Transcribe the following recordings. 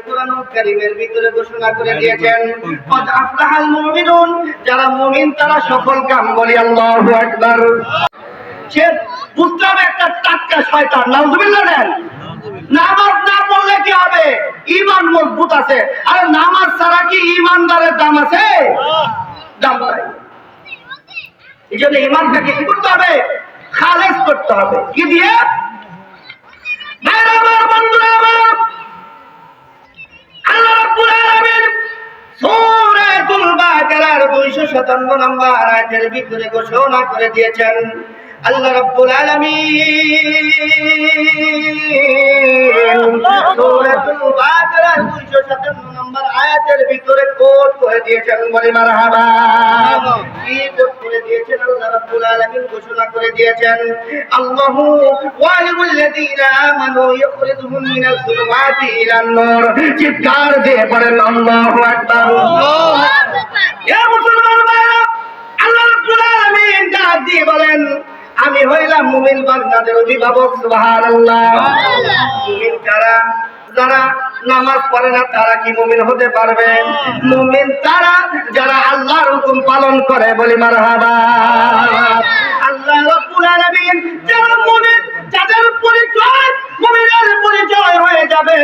কুরআনুল কারীমের ভিতরে ঘোষণা করে দিয়েছেন, কদ আফলাহাল মুমিনুন, যারা মুমিন তারা সফল কাম। বলি আল্লাহু আকবার। সে বুঝলাম একটা টাটকা শয়তান, নাউযুবিল্লাহ দেন। নামাজ না পড়লে কি হবে? ঈমান মজবুত আছে। আরে নামাজ ছাড়া কি ঈমানদারের দাম আছে? দাম নাই। এই জন্য ঈমানটাকে কি করতে হবে? খালেস করতে হবে। কি দিয়ে? ভাইরা আমার, বন্ধুরা আমার, আল্লাহ রাব্বুল আলামিন সূরাতুল বাকারার 257 নম্বর আয়াতের ভিতরে ঘোষণা করে দিয়েছেন, আল্লাহ রাব্বুল আলামিন সূরাতুল বাকারার 257 নম্বর আয়াতের ভিতরে কোট করে দিয়েছেন। বলি মারহাবা। কি কোট করে দিয়েছেন? আল্লাহ রাব্বুল আলামিন ঘোষণা করে দিয়েছেন, আল্লাহু ওয়ালিউল্লাযীনা আমানু ইখরিজুহুম মিনাজ যুলুমাতি ইলান নূর। চিৎকার দিয়ে পড়েন আল্লাহু আকবার। আল্লাহু আকবার। ইয়া মুসলমান ভাইরা, আল্লাহ রাব্বুল আলামিন ডাক দিয়ে বলেন, আমি হইলাম মুমিন বান্দাদের অভিভাবক। সুবহানাল্লাহ। মুমিন কারা? যারা নামাজ পড়ে না তারা কি মুমিন হতে পারবে? মুমিন তারা যারা আল্লাহর হুকুম পালন করে। বলি মারহাবা। আল্লাহ রাব্বুল আলামিন যারা মুমিন, যাদের পরিচয় মুমিনের পরিচয় হয়ে যাবে,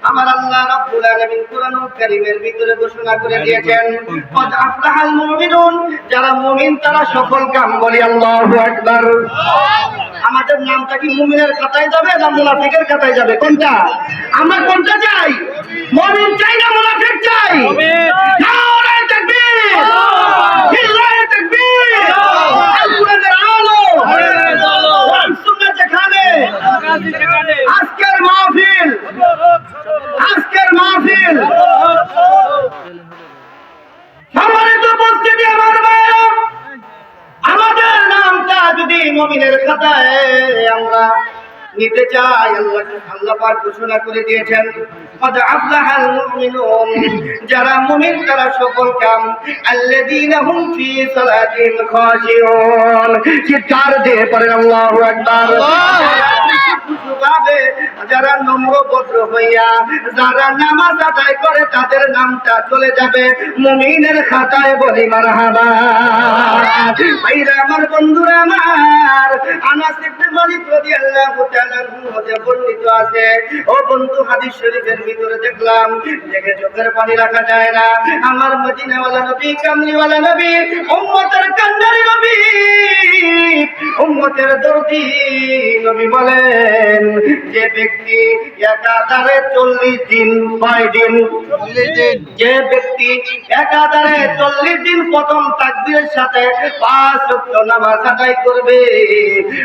আমার আল্লাহ রাব্বুল আলামিন কুরআনুল কারীমের ভিতরে ঘোষণা করে দিয়েছেন, কদ আফলাহাল মুমিনুন, যারা মুমিন তারা সফল কাম। বলি আল্লাহু আকবার। আমাদের নামটা কি মুমিনের খাতায় যাবে না মুনাফিকের খাতায় যাবে? কোনটা? আমরা কোনটা চাই? মুমিন চাই না মুনাফিক চাই? নারে তাকবীর, লিল্লাহি তাকবীর, আল্লাহর আলো, সুন্নাত যেখানে। আজকের মাহফিল, আজকের মাহফিল সম্মানিত উপস্থিতি আমার ভাইরা, আমাদের নামটা যদি মুমিনের খাতায় আমরা নিতে চাই, আল্লাহ পাক ঘোষণা করে দিয়েছেন, কদ আফলাহাল মুমিনুন, যারা মুমিন তারা সফল কাম। আল্লাযীনা হুম ফি সালাতিহিম খাশিউন। চিৎকার দিয়ে পড়েন আল্লাহু আকবার। যারা নম্র ভদ্র হইয়া যারা নামাজ আদায় করে তাদের নামটা চলে যাবে মুমিনের খাতায়। বলি মারহাবা। ভাইরা আমার, বন্ধুরা আমার, আনাস ইবনে মালিক রাদিয়াল্লাহু তাআলা আনহু হতে বর্ণিত আছে, ও বন্ধু, হাদিস শরীফের ভিতরে দেখলাম, দেখে চোখের পানি রাখা যায় না। আমার মদিনাওয়ালা নবী, কামলিওয়ালা নবী, উম্মতের কান্ডারি নবী, উম্মতের দরদি নবী বলেন, যে ব্যক্তি একাধারে 40 দিন, 9 দিন, 40 দিন, যে ব্যক্তি একাধারে 40 দিন প্রথম তাকবীরের সাথে 5 ওয়াক্ত নামাজ আদায় করবে,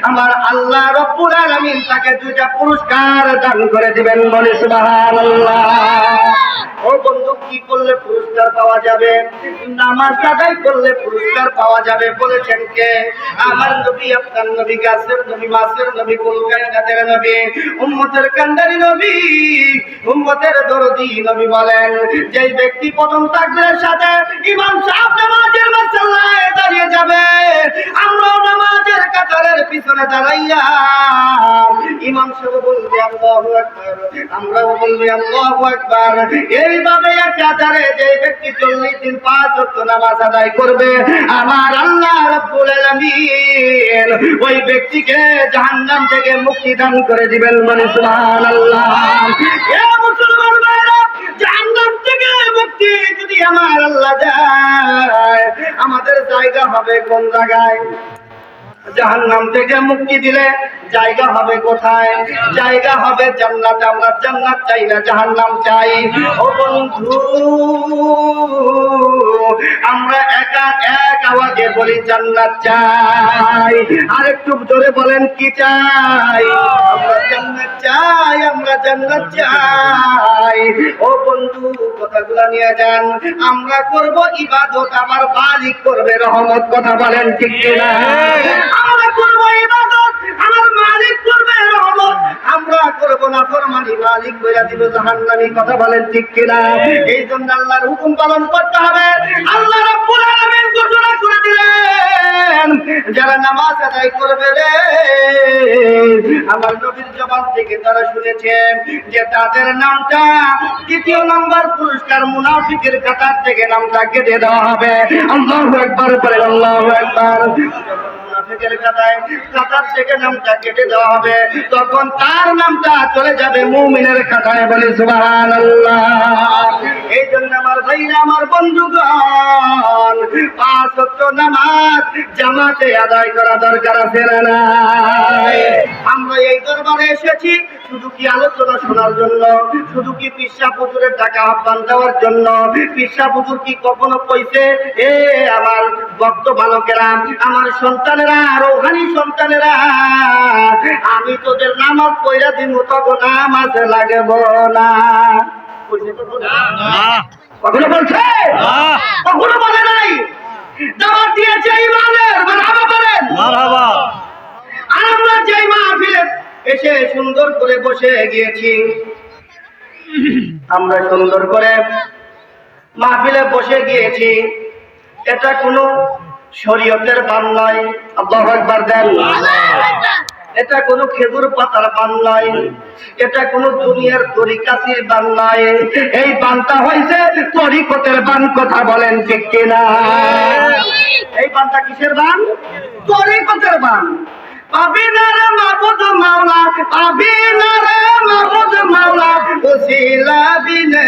আমার আল্লাহ রাব্বুল আলামিন তাকে 2টা পুরস্কার দান করে দিবেন। বলে সুবহানাল্লাহ। ও বন্ধু, কি করলে পুরস্কার পাওয়া যাবে? নামাজ আদায় করলে পুরস্কার পাওয়া যাবে। বলেছেন কে? আমার নবী, আপনার নবী, গাছের নবী, মাছের নবী, কুলকায়নাতের নবী, উম্মতের কান্ডারি নবী, উম্মতের দরদি নবী বলেন, যে ব্যক্তি প্রথম তাকবীরের সাথে ইমাম সাহেব নামাজের মাসাল্লায় দাঁড়িয়ে যাবে, আমরা নামাজের কাতারের পিছনে দাঁড়াইয়া ইমাম সাহেব বলবে আল্লাহু আকবার, আমরাও বলবি আল্লাহু আকবার। এইভাবে একাধারে যে ব্যক্তি 40 দিন 5 ওয়াক্ত নামাজ আদায় করবে, আমার আল্লাহ রাব্বুল আলামিন ওই ব্যক্তিকে জাহান্নাম থেকে মুক্তি দান করে দিবেন। মানে সুবহানাল্লাহ। এ মুসলমান ভাইরা, জাহান্নাম থেকে মুক্তি যদি আমার আল্লাহ দেয়, আমাদের জায়গা হবে কোন জায়গায়? জাহান্নাম থেকে মুক্তি দিলে জায়গা হবে কোথায়? জায়গা হবে জান্নাতে। আমরা জান্নাত চাই না, জাহান্নাম চাই। ও বন্ধু, আমরা এক আওয়াজে বলি জান্নাত চাই। আর একটু জোরে বলেন, কি চাই? আমরা জান্নাত চাই, আমরা জান্নাত চাই। ও বন্ধু, কথাগুলো নিয়ে যান। আমরা করব ইবাদত, আমার মালিক করবে রহমত। কথা বলেন ঠিক কিনা? আমরা করব ইবাদত, আমার মালিক করবে রহমত। আমরা করবো না ফরমানি মালিক বইলা দিব জাহান্নামী। কথা বলেন ঠিক কিনা? এই জন্য আল্লাহর হুকুম পালন করতে হবে। আল্লাহ রাব্বুল আলামিন ঘোষণা করে দিলেন, যারা নামাজ আদায় করবে রে, আমার নবীর জবান থেকে তারা শুনেছে যে তাদের নামটা দ্বিতীয় নাম্বার পুরস্কার মুনাফিকের কাতার থেকে নামটা কেটে দেওয়া হবে। আল্লাহু আকবার বলেন, আল্লাহু আকবার। মুনাফিকের কাতার থেকে নামটা কেটে দেওয়া হবে, তখন তার নামটা চলে যাবে মুমিনের খাতায়। বলে সুবহানাল্লাহ। এই জন্য আমার ভাইরা, আমার বন্ধুগণ, 5 ওয়াক্ত নামাজ জামাতে আদায় করা দরকার আছে না? আমরা এই দরবারে এসেছি শুধু কি আলোচনা শোনার জন্য? শুধু কি পিসা হুজুরের টাকা আহ্বান দেওয়ার জন্য? পিসা হুজুর কি কখনো কইছে এ আমার ভক্ত বালকেরা, আমার সন্তানেরা, রৌহানি সন্তানেরা, আমি তোদের নামাজ পড়া দিব, তখন নামাজে লাগব না? কখনো বলছে? কখনো বলে নাই। দাওয়াত দিয়েছে ইমানের, মারহাবা বলেন। মারহাবা। আর আমরা যেই মাহফিলে এসে সুন্দর করে বসে গিয়েছি, আমরা সুন্দর করে মাহফিলে বসে গিয়েছি, এটা কোনো শরীয়তের বান নয়। আল্লাহু আকবার দেন। এটা কোনো খেজুর পাতার বান নয়, এটা কোনো দুনিয়ার তরিকাসির বান নয়। এই বানটা হয়েছে তরিকতের বান। কথা বলেন ঠিক কিনা? এই বানটা কিসের বান? তরিকতের বান। পাবিনারে মাবুদ মাওলা, পাবিনারে মাবুদ মাওলা, ওসিলা বিনে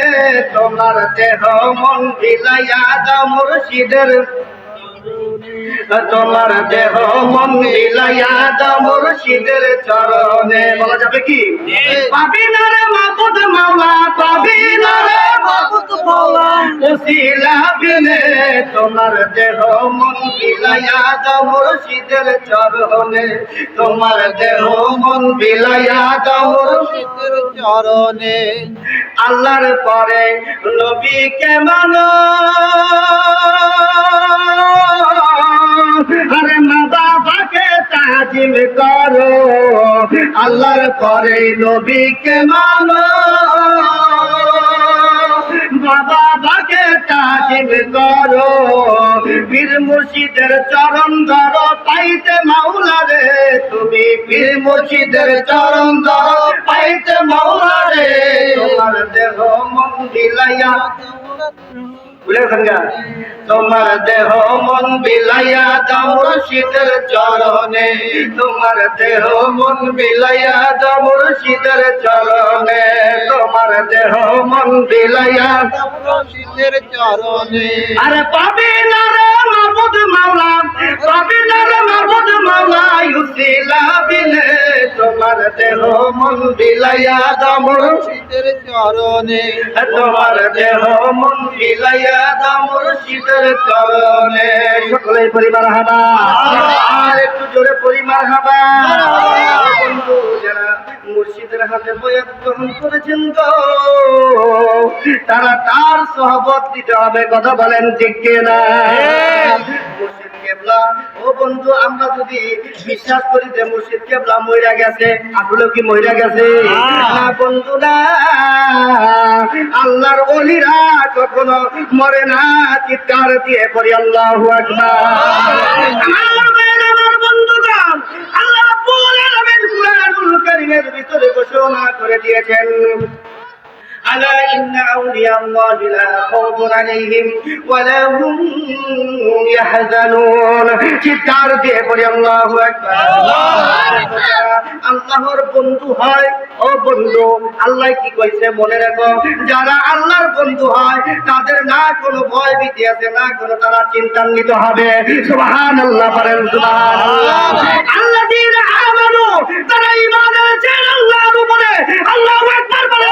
তোমার দেহ মন বিলাইয়া দাও মুর্শিদের, তোমার দেহ মন বিলাইয়া দাও মুর্শিদের চরণে। বলা যাবে কি? পাবিনারে মাবুদ মাওলা, পাবিনারে মাবুদ মাওলা, ওসিলা বিনে তোমার দেহ মন বিলাইয়া দাও মুর্শিদের চরণে, তোমার দেহ মন বিলাইয়া দাও মুর্শিদের চরণে। আল্লাহর পরে নবীকে মানো, আরে মা বাবাকে তাজিম করো, আল্লাহর পরে নবীকে মানো, বাবাকে তাজিম করো, পীর মুর্শিদের চরণ ধরো, পাইতে মাওলা রে তুমি, পীর মুর্শিদের চরণ ধরো, পাইতে মাওলা রে, তোমার দেহ মন বিলাইয়া, তোমার দেহ মন বিলাইয়া দাও মুর্শিদের চরণে, তোমার দেহ মন বিলাইয়া দাও মুর্শিদের চরণে, তোমার দেহ মন বিলাইয়া দাও মুর্শিদের চরণে। আরে পাবি না রে মাবুদ মাওলা, পাবি না রে মাবুদ মাওলা, উসিলা বিনে তোমার দেহ মন বিলাইয়া দাও মুর্শিদের চরণে, তোমার দেহ মন বিলাইয়া দাও মুর্শিদের চরণে। সকলে পরিবার হাবা, আর একটু জোরে পরিবার হাবা। বন্ধু যারা মুর্শিদের হাতে বয়াত গ্রহণ করেছেন গো, তারা তার সহবত দিতে হবে। কথা বলেন ঠিক কিনা? মুর্শিদ কেবলা, ও বন্ধু, আমরা যদি বিশ্বাস করি যে মুর্শিদ কেবলা মইরা গেছে, আসলে কি মইরা গেছে? না বন্ধু না, আল্লাহর ওলিরা কখনো মরে না। চিৎকার দিয়ে পড়ি আল্লাহু আকবার। আমার বন্ধুগণ, আল্লাহ রাব্বুল আলামিন কুরআনুল কারীমের ভিতরে ঘোষণা করে দিয়েছেন, আলা ইন্না আউলিয়া আল্লাহি লা খাউফুন আলাইহিম ওয়া লা হুম ইয়াহজানুন। চিৎকার দিয়ে পড়ি আল্লাহু আকবার। আল্লাহর বন্ধু হয়, ও বন্ধু, আল্লাহ কি কইছে মনে রাখো, যারা আল্লাহর বন্ধু হয় তাদের না কোনো ভয় ভীতি আছে, না কোনো তারা চিন্তান্বিত হবে। সুবহানাল্লাহ বলেন, সুবহানাল্লাহ। আল্লাযীনা আমানু, তারা ঈমান এনেছেন আল্লাহর উপরে। আল্লাহু আকবার বলেন।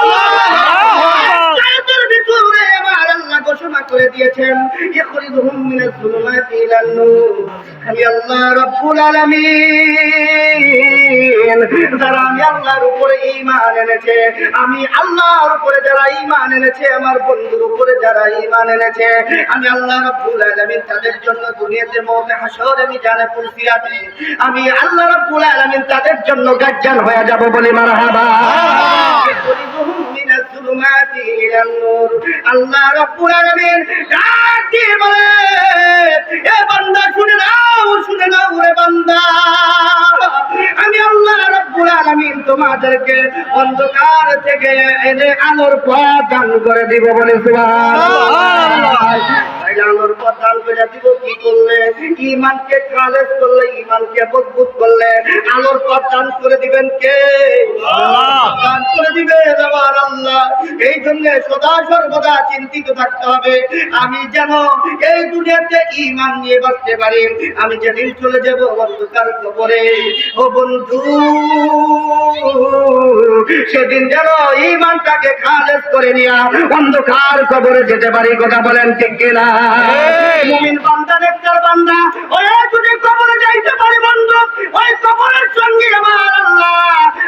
ঘোষণা করে দিয়েছেন, ইখরিজুহুম মিনাজ যুলুমাতি ইলান নূর, আমি আল্লাহ রাব্বুল আলামিন যারা আমি আল্লাহর উপরে ঈমান এনেছে, আমি আল্লাহর উপরে যারা ঈমান এনেছে, আমার বন্ধুর উপরে যারা ঈমান এনেছে, আমি আল্লাহ রাব্বুল আলামিন তাদের জন্য দুনিয়াতে মওতে হাসরে মিজানে ফুলসিরাতে আমি আল্লাহ রাব্বুল আলামিন তাদের জন্য গাজ্জাল হয়ে যাব বলে মারহাবা। আল্লাহ রাব্বুল আলামিন ডাক দিয়ে বলে, এ বান্দা শুনে নাও রে বান্দা, আমি আল্লাহ রাব্বুল আলামিন তোমাদেরকে অন্ধকার থেকে এনে আলোর পথ দান করে দিব বলে সুবহানাল্লাহ। আলোর পথ দান করে দিব কি করলে? ঈমানকে খালেস করলে, ঈমানকে মজবুত করলে আলোর পথ দান করে দিবেন কে? আল্লাহ দান করে দিবে আমার আল্লাহ। এই জন্য সদা সর্বদা চিন্তিত থাকতে হবে, আমি যেন এই দুনিয়াতে ঈমান নিয়ে বাঁচতে পারি। আমি যেদিন চলে যাব অন্ধকার কবরে, ও বন্ধু, সেদিন যেন ঈমানটাকে খালেস করে নিয়ে অন্ধকার কবরে যেতে পারি। কথা বলেন ঠিক কিনা? মুমিন বান্দা নেককার বান্দা ওই যদি কবরে যাইতে পারে বন্ধু, ওই কবরের সঙ্গে আমার আল্লাহ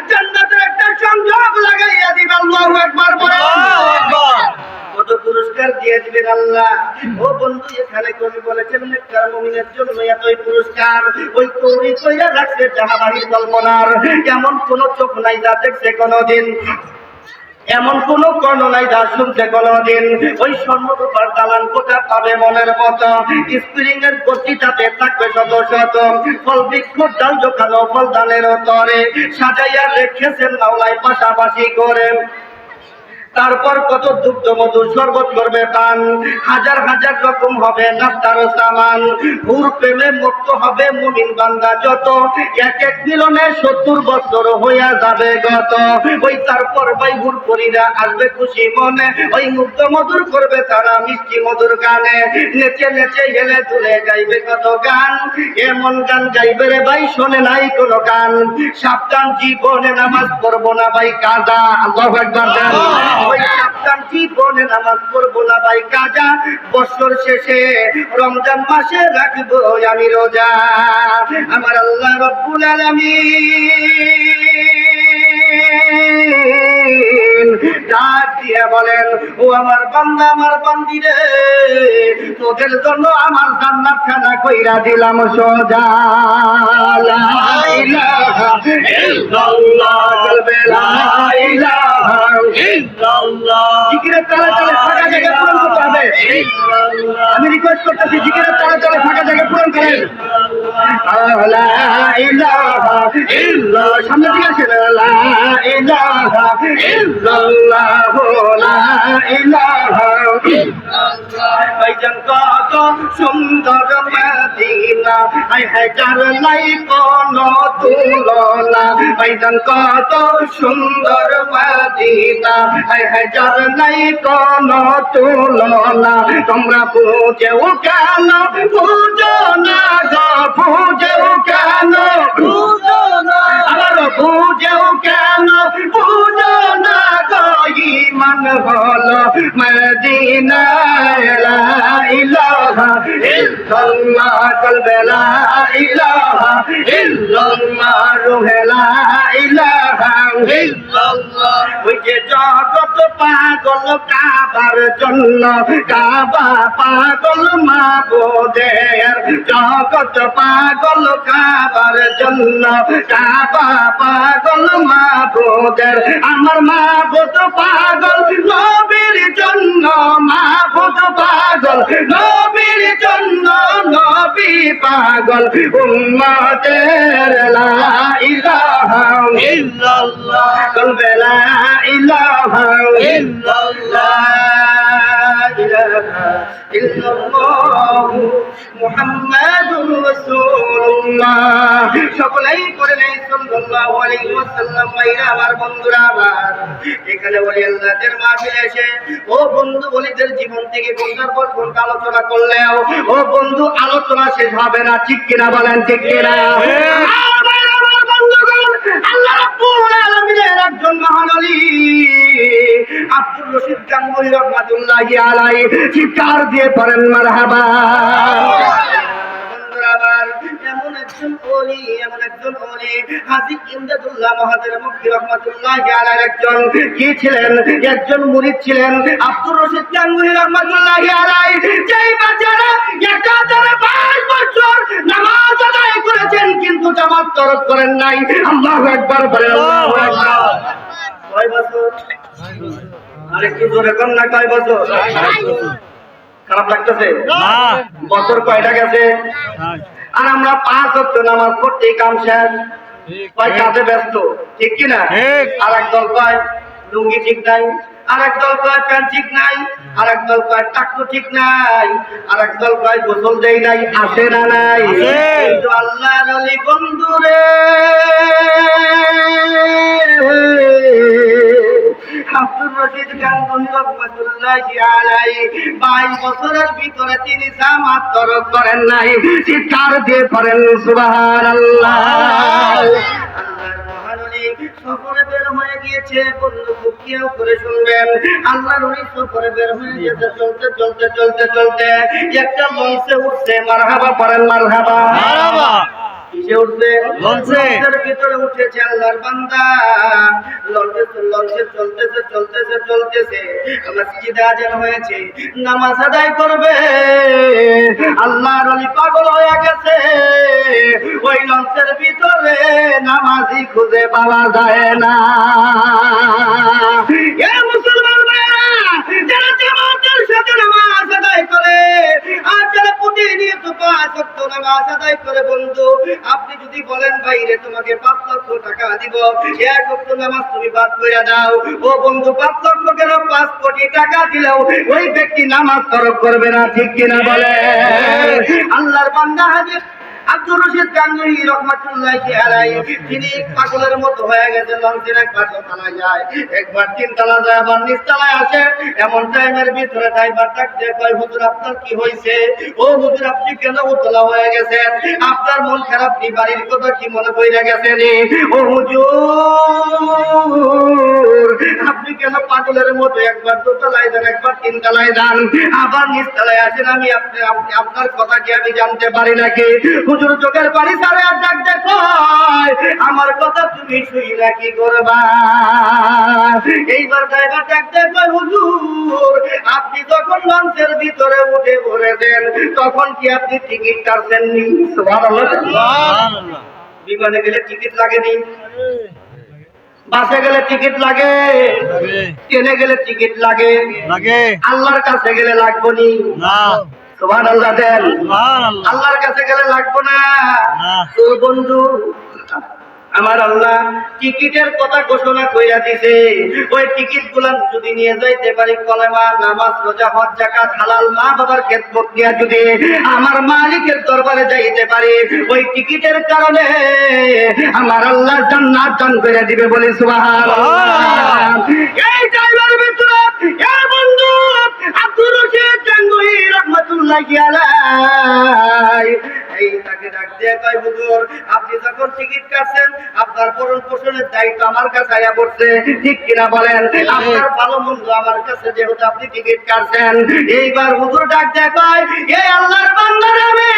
জান্নাতের একটা সংযোগ লাগাইয়া দিবেন। আল্লাহু আকবার বলেন। কত পুরস্কার দিয়ে দিবেন আল্লাহ। ও বন্ধু, এখানে কবি বলেছেন নেককার মুমিনের জন্য এতই পুরস্কার, ওই কবি কইরা রাখছে জাহাবাহির কল্পনার। এমন কোন চোখ নাই যা দেখছে কোনদিন, এমন কোন কর্ণ নাই যা শুনছে কোনদিন। ওই স্বর্ণরূপার দালান কোটা পাবে মনের মতো, স্প্রিং এর গতিটাতে থাকবে শত শত ফল বৃক্ষ ডাল জোকানো ফল দানের তরে সাজাইয়া রেখেছেন মাওলাই পাশাপাশি করে। তারপর কত দুগ্ধ মধুর শরবত করবে পান, হাজার হাজার রকম হবে নাস্তার সামান। হুর প্রেমে মুক্ত হবে মুমিন বান্দা যত, এক এক মিলনে 70 বছর হইয়া যাবে গত। ওই তারপর ভাই হুর পরীরা আসবে খুশি মনে, ওই মুগ্ধ মধুর করবে তারা মিষ্টি মধুর গানে। নেচে নেচে হেলে তুলে গাইবে কত গান, এমন গান গাইবে রে ভাই শোনে নাই কোনো গান। সাবধান জীবনে নামাজ পড়বো না ভাই কাজা। আল্লাহু আকবার। ওই সাবধান জীবনে নামাজ পড়বো না ভাই কাজা, বছর শেষে রমজান মাসে রাখবো আমি রোজা। আমার আল্লাহ রাব্বুল আলামিন ডাক দিয়ে বলেন, ও আমার বান্দা আমার বান্দি রে, তোদের জন্য আমার জান্নাত খানা কইরা দিলাম সোজা। লা ইলাহা ইল্লাল্লাহ, লা ইলাহা ইল্লাল্লাহ। জিকিরের তালে তালে ফাঁকা জায়গা পূরণ করতে হবে। আমি রিকোয়েস্ট করতেছি, জিকিরের তালে তালে ফাঁকা জায়গা পূরণ করেন। লা ইলাহা ইল্লাল্লাহ, সামনে দিকে আসেন। লা ইলাহা ইল্লাল্লাহ, লা ইলাহা ইল্লাল্লাহ। ভাইজান কত সুন্দর মদিনা, আই হাজার নাই কোনো তুলনা। ভাইজান কত সুন্দর মদিনা, আই হাজার নাই কোনো তুলনা। তোমরা বুঝেও কেন বুঝো না গো, বুঝেও কেন বুঝো না, আবার বুঝেও কেন বুঝো না গো। ঈমান হলো মদিনায়, লা ইলাহা ইল্লাল্লাহ, কলবে লা ইলাহা ইল্লাল্লাহ, রুহে লা ইলাহা ইল্লাল্লাহ। ওই যে জগৎ পাগল কাবার জন্য, কাবা পাগল মাবুদের। জগৎ পাগল কাবার জন্য, কাবা পাগল মাবুদের। আমার মাবুদ পাগল নবীর জন্য, মাবুদ পাগল নবীর জন্য, নবী পাগল উম্মতের। লা ইলাহা ইল্লাল্লাহ, কলবে লা ইলাহা ইল্লাল্লাহ, ইলাহা ইল্লাল্লাহ মুহাম্মাদুর রাসূলুল্লাহ। সকলেই করে নেই সাল্লাল্লাহু আলাইহি ওয়াসাল্লাম। ভাইরা আমার, বন্ধুরা আমার, এখানে ওলি আল্লাহদের মাহফিলে এসে ও বন্ধু ওলিদের জীবন থেকে ঘন্টার পর ঘন্টা আলোচনা করলেও ও বন্ধু আলোচনা শেষ হবে না। ঠিক কিনা বলেন? ঠিক কিনা? আল্লাহ রাব্বুল আলামিনের একজন মহান ওলি আব্দুর রশিদ গাঙ্গুহি রাহমাতুল্লাহি আলাইহি চিৎকার দিয়ে পড়েন মারহাবা। একজন ওলি, এমন একজন ওলি হাজী ইমদাদুল্লাহ মহাজের মক্কি রহমাতুল্লাহি আলাইহি একজন কি ছিলেন, একজন মুরিদ ছিলেন আব্দুর রশিদ গাঙ্গুহি রহমাতুল্লাহি আলাইহি। যেই বাচ্চারা একাধারে 22 বছর নামাজ আদায় করেছেন কিন্তু জামাত তরক করেন নাই। আল্লাহু আকবার বলেন, আল্লাহু আকবার। কয় বছর? আরেকটু জোরে কোন না, কয় বছর? খারাপ লাগতেছে? বছর কয়টা গেছে? আর আমরা 5 ওয়াক্ত নামাজ পড়তেই কাম শেষ, কয় কাজে ব্যস্ত, ঠিক কিনা? আর এক দল কয় লুঙ্গি ঠিক নাই, আর এক দল কয় প্যান্ট ঠিক নাই, আর এক দল কয় টাকু ঠিক নাই, আর এক দল কয় গোসল দেই নাই। আছে না নাই? কিন্তু আল্লাহর ওলি বন্ধুরে আব্দুর রশিদ গাঙ্গুহি রহমাতুল্লাহি আলাইহি 22 বছরের ভিতরে তিনি জামাত তরক করেন নাই। চিৎকার দিয়ে পড়েন সুবহানাল্লাহ। আল্লাহর মহান ওলি সফরে বের হয়ে গিয়েছে, বন্ধু কেউ করে শুনবেন। আল্লাহর ওলি সফরে বের হয়ে গিয়েছে, চলতে চলতে চলতে চলতে একটা লঞ্চে উঠছে। মারহাবা পড়েন, মারহাবা। কিসে উঠছে? লঞ্চের ভিতরে উঠেছে আল্লাহর বান্দা। লঞ্চে চলতেছে চলতেছে চলতেছে মসজিদে আজান হয়েছে, নামাজ আদায় করবে। আল্লাহর ওলি পাগল হয়ে গেছে, ওই লঞ্চের ভিতরে নামাজি খুঁজে পাওয়া যায় না। এ মুসলমান ভাইরা, যারা জামাতের সাথে নামাজ আদায় করে আর যারা প্রতিনিয়ত 5 ওয়াক্ত নামাজ আদায় করে, বন্ধু আপনি যদি বলেন বাইরে তোমাকে 5 লক্ষ টাকা দিব, 1 ওয়াক্ত নামাজ তুমি বাদ করে দাও, ও বন্ধু 5 লক্ষ কেন 5 কোটি টাকা দিলেও ওই ব্যক্তি নামাজ তরক করবে না, ঠিক কিনা বলে? আল্লাহর বান্দা হাজী আব্দুর রশিদ গাঙ্গুহি রহমাতুল্লাহি আলাইহি তিনি পাগলের মতো হয়ে গেছে। লঞ্চের একবার দোতলায় যায়, একবার 3 তলা যায়, আবার নিচ তলায় আসে। এমন টাইমের ভিতরে ড্রাইভার ডাক দিয়ে কয়, হুজুর আপনার কি হয়েছে? ও হুজুর আপনি কেন উতলা হয়ে গেছেন? আপনার মন খারাপ নি? বাড়ির কথা কি মনে পড়ে গেছে নি? ও হুজুর আপনি কেন পাগলের মতো একবার দোতলায় যান, একবার 3 তলায় যান, আবার নিচ তলায় আসেন? আমি আপনার কথা কি আমি জানতে পারি নাকি? হুজুর চোখের পানি সারে আর ডাক দেখো, আমার কথা তুমি শুই না কি করবা? এইবার ড্রাইভার ডাক দেখো, হুজুর আপনি যখন লঞ্চের ভিতরে উঠে পড়েছেন তখন কি আপনি টিকিট কাটছেননি? সুবহানাল্লাহ। বিমানে গেলে টিকিট লাগেনি, বাসে গেলে টিকিট লাগে, ট্রেনে গেলে টিকিট লাগে, আল্লাহর কাছে গেলে লাগবে নি? সুবহানাল্লাহ দেন। আল্লাহর কাছে গেলে লাগবে না। তো বন্ধু আমার আল্লাহ টিকিটের কথা ঘোষণা কইরা দিছে, ওই টিকিট গুলা যদি নিয়ে যাইতে পারি, কলেমা, নামাজ, রোজা, হজ, যাকাত, হালাল, মা বাবার খেদমত নিয়ে যদি আমার মালিকের দরবারে যাইতে পারি, ওই টিকিটের কারণে আমার আল্লাহ জান্নাত দান করে দিবে, বলি সুবহানাল্লাহ। এই টাইমের ভিতরে এই বন্ধু আব্দুর রশিদ গাঙ্গুহি রহমাতুল্লাহি আলাইহি এই তাকে ডাক দিয়ে কয়, হুজুর আপনি যখন টিকিট কাটছেন আপনার ভরণ পোষণের দায়িত্ব আমার কাছে আয়া পড়ছে, ঠিক কিনা বলেন? আপনার ভালো মন্দ আমার কাছে যেহেতু আপনি টিকিট কাটছেন। এইবার হুজুর ডাক দিয়ে কয়, এই আল্লাহর বান্দার আমি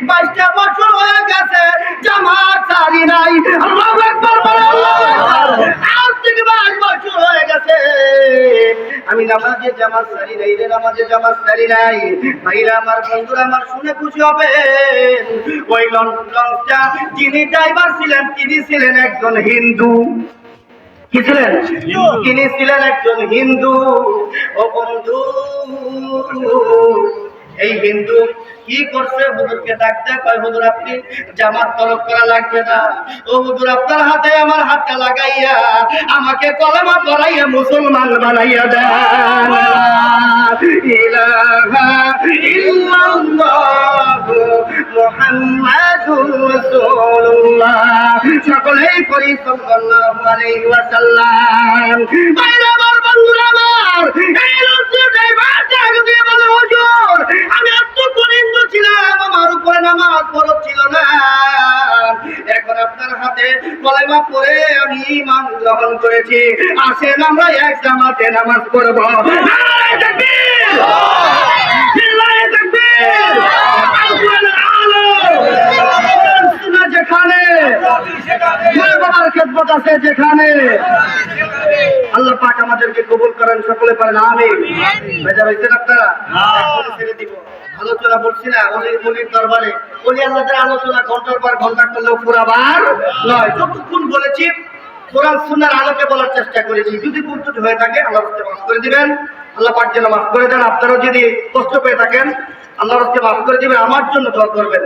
22টা বছর হয়ে গেছে জামাত ছাড়ি নাই। আল্লাহু আকবার বলেন। আজ থেকে 22 বছর হয়ে গেছে আমি নামাজে জামাত ছাড়ি নাই রে, নামাজে জামাত ছাড়ি নাই। ভাইরা আমার, বন্ধুরা আমার, শুনে খুশি হবেন, ওই লঞ্চটা যিনি ড্রাইভার ছিলেন তিনি ছিলেন একজন হিন্দু। কি ছিলেন? তিনি ছিলেন একজন হিন্দু। ও বন্ধু এই হিন্দু কি করছে? হুজুরকে ডাকতে কয়, হুজুর আপনি জামাত তরক করা লাগবে না। ও হুজুর আপনার হাতে আমার হাতটা লাগাইয়া আমাকে কলেমা পড়াইয়া মুসলমান বানাইয়া দেন। ইলাহা ইল্লাল্লাহু মুহাম্মাদুর রাসূলুল্লাহ। সকলেই পড়ি সাল্লাল্লাহু আলাইহি ওয়াসাল্লাম। বাইরে আমার, বন্ধুরা আমার, এই লজ্জা ড্রাইভার ডাক দিয়ে বলে, হুজুর আমি এত গরিব ছিলাম, আমার উপরে নামাজ ফরজ ছিল না, এখন আপনার হাতে কলেমা পড়ে আমি ঈমান গ্রহণ করেছি, আসেন আমরা এক জামাতে নামাজ পড়ব। নারায়ে তাকবীর, লিল্লাহি তাকবীর, আল্লাহু আকবার। বরকত আছে যেখানে। আল্লাহ পাক আমাদেরকে কবুল করেন, সকলে পারেন আমিন। বেজার হয়েছেন আপনারা? এখনই ছেড়ে দিব। আলোচনা বলছি না অলির দরবারে, অলি আল্লাহদের আলোচনা ঘন্টার পর ঘন্টা করলেও পুরাবার নয়। যতক্ষণ বলেছি কোরআন সুন্নাহর আলোকে বলার চেষ্টা করেছি। যদি ভুল ত্রুটি হয়ে থাকে আল্লাহর রাস্তায় মাফ করে দিবেন, আল্লাহ পাক যেন মাফ করে দেন। আপনারাও যদি কষ্ট পেয়ে থাকেন আল্লাহর রাস্তায় মাফ করে দিবেন, আমার জন্য দোয়া করবেন।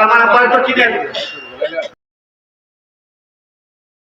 আমার আব্বা তো চিনেন,